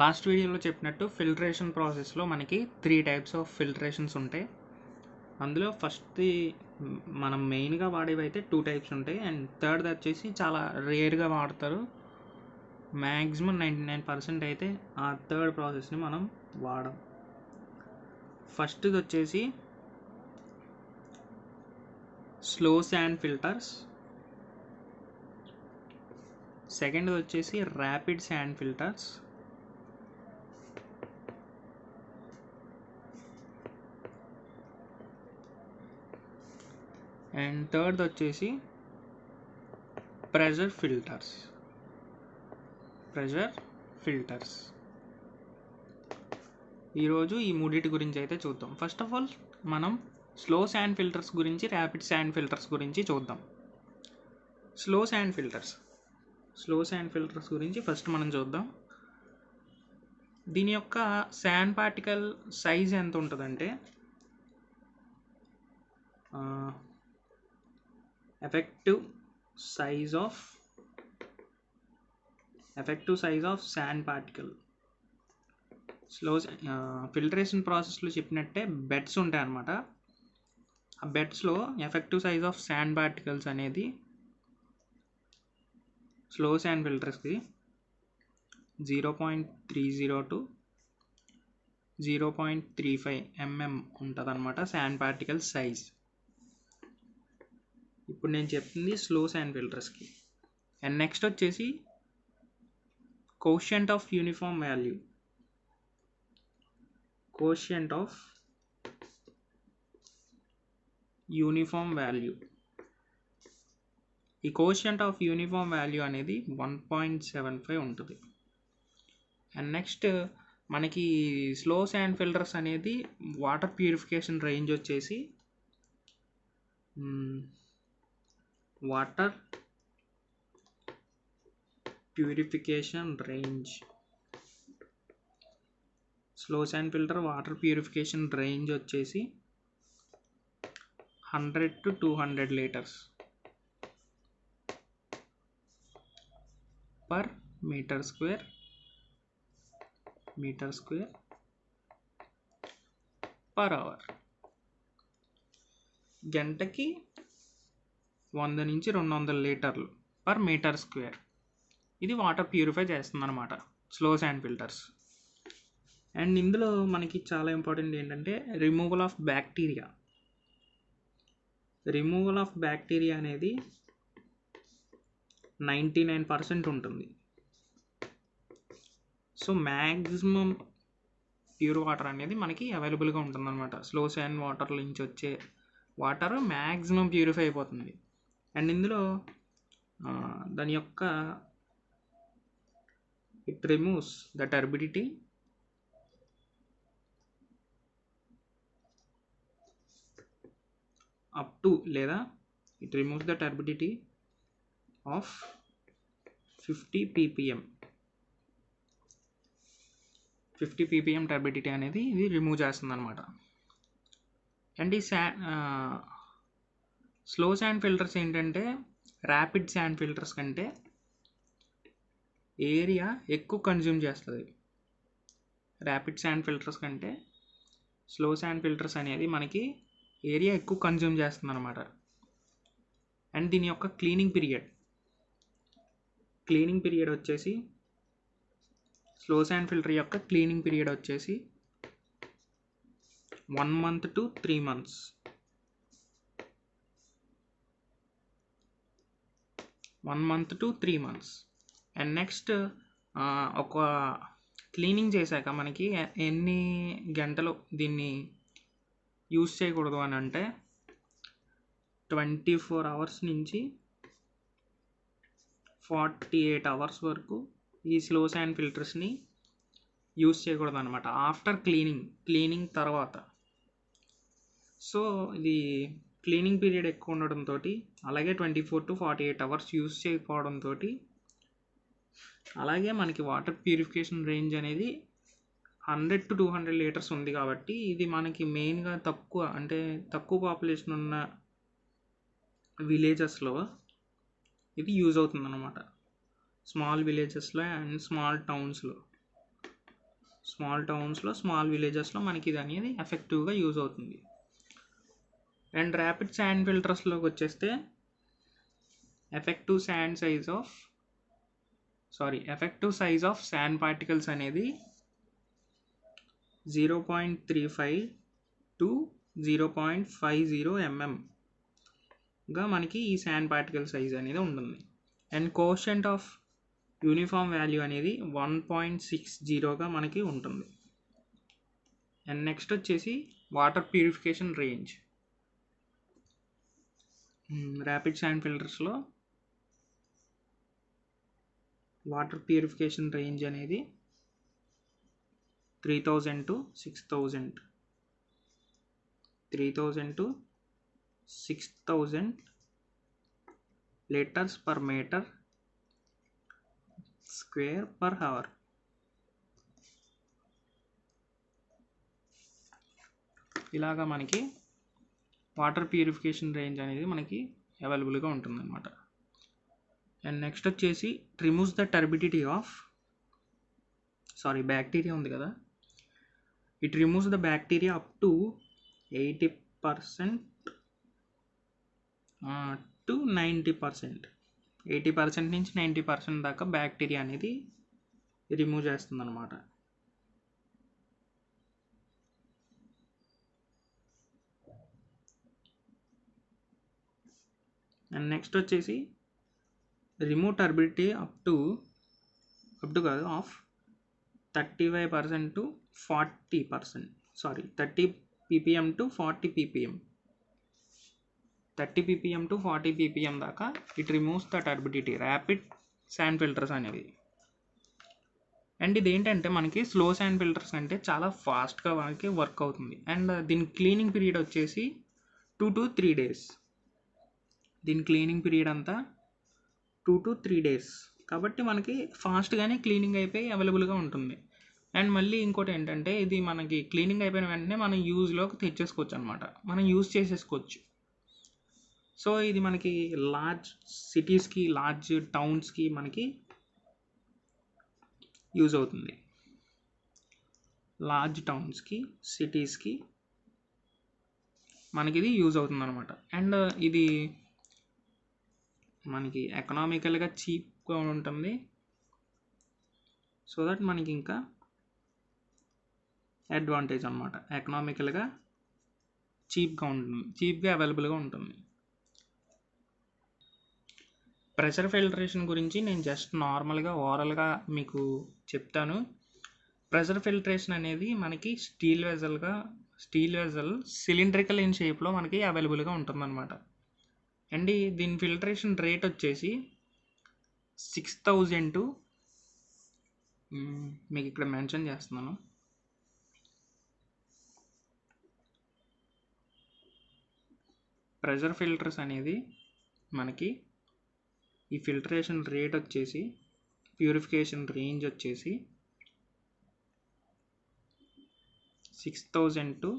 Last వీడియోలో చెప్పినట్టు filtration ప్రాసెస్లో మనకి 3 టైప్స్ ఆఫ్ ఫిల్టరేషన్స్ ఉంటాయి. అందులో ఫస్ట్ది మనం మెయిన్గా వాడేవి అయితే 2 టైప్స్ ఉంటాయి. అండ్ థర్డ్ది వచ్చేసి చాలా రేర్గా వాడతారు. మ్యాక్సిమం 99% అయితే ఆ థర్డ్ ప్రాసెస్ని మనం వాడం. ఫస్ట్ది వచ్చేసి స్లో శాండ్ ఫిల్టర్స్, సెకండ్ది వచ్చేసి rapid sand filters, and third వచ్చేసి ప్రెషర్ ఫిల్టర్స్. ఈరోజు ఈ మూడింటి గురించి అయితే చూద్దాం. ఫస్ట్ ఆఫ్ ఆల్ మనం స్లో శాండ్ ఫిల్టర్స్ గురించి, ర్యాపిడ్ శాండ్ ఫిల్టర్స్ గురించి చూద్దాం. స్లో శాండ్ ఫిల్టర్స్ గురించి ఫస్ట్ మనం చూద్దాం. దీని యొక్క శాండ్ పార్టికల్ సైజ్ ఎంత ఉంటుందంటే effective size of sand particle. Filtration ప్రాసెస్లో చెప్పినట్టే బెడ్స్ ఉంటాయి అన్నమాట. ఆ బెడ్స్లో effective size of sand particles అనేది స్లో శాండ్ ఫిల్టర్స్కి 0.30 to 0.35 mm ఉంటుంది అన్నమాట శాండ్ పార్టికల్ సైజ్. ఇప్పుడు నేను చెప్తుంది స్లో శాండ్ ఫిల్టర్స్కి. అండ్ నెక్స్ట్ వచ్చేసి కోషియంట్ ఆఫ్ యూనిఫామ్ వాల్యూ. ఈ కోషియంట్ ఆఫ్ యూనిఫామ్ వాల్యూ అనేది 1.75 ఉంటుంది. అండ్ నెక్స్ట్ మనకి స్లో శాండ్ ఫిల్టర్స్ అనేది వాటర్ ప్యూరిఫికేషన్ రేంజ్ వచ్చేసి slow sand filter water purification range వచ్చేసి 100 to 200 liters per meter square per hour. గంటకి 100 నుంచి 200 లీటర్లు పర్ మీటర్ స్క్వేర్. ఇది వాటర్ ప్యూరిఫై చేస్తుంది అన్నమాట స్లో శాండ్ ఫిల్టర్స్. అండ్ ఇందులో మనకి చాలా ఇంపార్టెంట్ ఏంటంటే రిమూవల్ ఆఫ్ బ్యాక్టీరియా అనేది 99% ఉంటుంది. సో మ్యాక్సిమం ప్యూర్ వాటర్ అనేది మనకి అవైలబుల్గా ఉంటుంది అనమాట. స్లో శాండ్ వాటర్ నుంచి వచ్చే వాటర్ మ్యాక్సిమం ప్యూరిఫై అయిపోతుంది. అండ్ ఇందులో దాని యొక్క it removes the turbidity up to లేదా it removes the turbidity of 50 ppm turbidity అనేది ఇది రిమూవ్ చేస్తుంది అనమాట. అండ్ ఈ స్లో శాండ్ ఫిల్టర్స్ ఏంటంటే ర్యాపిడ్ శాండ్ ఫిల్టర్స్ కంటే ఏరియా ఎక్కువ కన్జ్యూమ్ చేస్తుంది. ర్యాపిడ్ శాండ్ ఫిల్టర్స్ కంటే స్లో శాండ్ ఫిల్టర్స్ అనేది మనకి ఏరియా ఎక్కువ కన్జ్యూమ్ చేస్తుంది అనమాట. అండ్ దీని యొక్క క్లీనింగ్ పీరియడ్ వచ్చేసి స్లో శాండ్ ఫిల్టర్ యొక్క క్లీనింగ్ పీరియడ్ వచ్చేసి 1 month to 3 months. And next ఒక క్లీనింగ్ చేశాక మనకి ఎన్ని గంటలు దీన్ని యూస్ చేయకూడదు అని అంటే 24 hours నుంచి 48 hours వరకు ఈ స్లో శాండ్ ఫిల్టర్స్ని యూస్ చేయకూడదు అనమాట ఆఫ్టర్ క్లీనింగ్ తర్వాత. సో ఇది క్లీనింగ్ పీరియడ్ ఎక్కువ ఉండడంతో అలాగే 24 to 48 hours యూస్ చేయకపోవడంతో అలాగే మనకి వాటర్ ప్యూరిఫికేషన్ రేంజ్ అనేది 100 to 200 liters ఉంది. కాబట్టి ఇది మనకి మెయిన్గా తక్కువ పాపులేషన్ ఉన్న విలేజెస్లో ఇది యూజ్ అవుతుంది అన్నమాట. స్మాల్ విలేజెస్లో అండ్ స్మాల్ టౌన్స్లో స్మాల్ టౌన్స్లో, స్మాల్ విలేజెస్లో మనకి ఇది అనేది ఎఫెక్టివ్గా యూజ్ అవుతుంది. అండ్ ర్యాపిడ్ శాండ్ ఫిల్టర్స్లోకి వచ్చేస్తే effective size of sand particles అనేది 0.35 to 0.50 mm మనకి ఈ శాండ్ పార్టికల్ సైజ్ అనేది ఉంటుంది. And quotient of uniform value అనేది 1.60గా మనకి ఉంటుంది. అండ్ నెక్స్ట్ వచ్చేసి water purification range. Rapid sand ఫిల్టర్స్లో వాటర్ ప్యూరిఫికేషన్ రేంజ్ అనేది 3000 to 6000 litres per metre square per hour. ఇలాగా మనకి వాటర్ ప్యూరిఫికేషన్ రేంజ్ అనేది మనకి అవైలబుల్గా ఉంటుందన్నమాట. అండ్ నెక్స్ట్ వచ్చేసి removes the turbidity of bacteria ఉంది కదా, it removes the bacteria up to 80% to 90%. 80% నుంచి 90% దాకా బ్యాక్టీరియా అనేది రిమూవ్ చేస్తుంది అనమాట. అండ్ నెక్స్ట్ వచ్చేసి రిమూవ్ టర్బిడిటీ అప్ టు కాదు of 35% to 40%. 30 ppm to 40 ppm. 30 ppm to 40 ppm దాకా it removes the turbidity rapid sand filters అనేవి. అండ్ ఇది ఏంటంటే మనకి స్లో శాండ్ ఫిల్టర్స్ అంటే చాలా ఫాస్ట్గా మనకి వర్క్ అవుతుంది. అండ్ దీని క్లీనింగ్ పీరియడ్ వచ్చేసి 2 to 3 days. దీని క్లీనింగ్ పీరియడ్ అంతా 2 to 3 days కాబట్టి మనకి ఫాస్ట్గానే క్లీనింగ్ అయిపోయి అవైలబుల్గా ఉంటుంది. అండ్ మళ్ళీ ఇంకోటి ఏంటంటే ఇది మనకి క్లీనింగ్ అయిపోయిన వెంటనే మనం యూజ్లోకి తెచ్చేసుకోవచ్చు అనమాట, మనం యూజ్ చేసేసుకోవచ్చు. సో ఇది మనకి లార్జ్ సిటీస్కి, లార్జ్ టౌన్స్కి మనకి యూజ్ అవుతుంది. లార్జ్ టౌన్స్కి, సిటీస్కి మనకి ఇది యూజ్ అవుతుంది అనమాట. అండ్ ఇది మనకి ఎకనామికల్గా చీప్గా ఉంటుంది. సో దట్ మనకి ఇంకా అడ్వాంటేజ్ అనమాట, ఎకనామికల్గా చీప్గా ఉంటుంది, చీప్గా అవైలబుల్గా ఉంటుంది. ప్రెషర్ ఫిల్టరేషన్ గురించి నేను జస్ట్ నార్మల్గా ఓరల్గా మీకు చెప్తాను. ప్రెషర్ ఫిల్టరేషన్ అనేది మనకి స్టీల్ వెజల్ సిలిండ్రికల్ ఇన్ షేప్లో మనకి అవైలబుల్గా ఉంటుందన్నమాట. అండ్ దీని ఫిల్టరేషన్ రేట్ వచ్చేసి 6000 to మీకు ఇక్కడ మెన్షన్ చేస్తున్నాను. ప్రెషర్ ఫిల్టర్స్ అనేది మనకి ఈ ఫిల్టరేషన్ రేట్ వచ్చేసి, ప్యూరిఫికేషన్ రేంజ్ వచ్చేసి 6000 to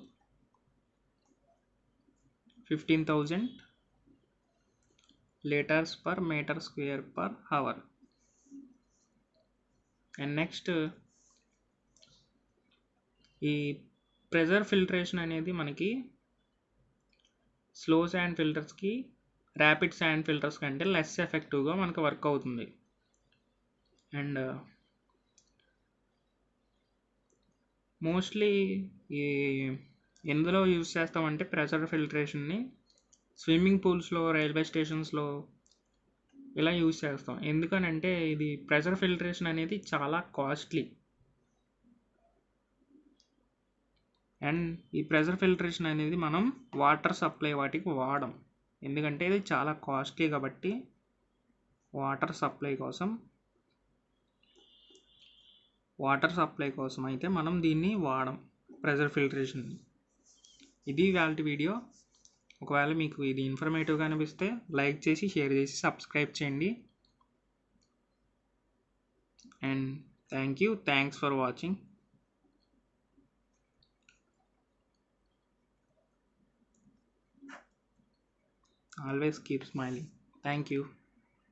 15000 litres per metre square per hour. And next ఈ ప్రెషర్ ఫిల్టరేషన్ అనేది మనకి స్లో శాండ్ ఫిల్టర్స్కి, ర్యాపిడ్ శాండ్ ఫిల్టర్స్ కంటే లెస్ ఎఫెక్టివ్గా మనకు వర్క్ అవుతుంది. అండ్ మోస్ట్లీ ఈ ఎందులో యూజ్ చేస్తామంటే ప్రెషర్ ఫిల్టరేషన్ని స్విమ్మింగ్ పూల్స్లో, రైల్వే స్టేషన్స్లో ఇలా యూజ్ చేస్తాం. ఎందుకనంటే ఇది ప్రెషర్ ఫిల్టరేషన్ అనేది చాలా కాస్ట్లీ. అండ్ ఈ ప్రెషర్ ఫిల్టరేషన్ అనేది మనం వాటర్ సప్లై వాటికి వాడం, ఎందుకంటే ఇది చాలా కాస్ట్లీ కాబట్టి వాటర్ సప్లై కోసం అయితే మనం దీన్ని వాడం, ప్రెషర్ ఫిల్టరేషన్. ఇది ఇవాల్టి వీడియో. ఒకవేళ మీకు ఇది ఇన్ఫర్మేటివ్గా అనిపిస్తే లైక్ చేసి, షేర్ చేసి, సబ్స్క్రైబ్ చేయండి. And thanks for watching. Always keep smiling. Thank you.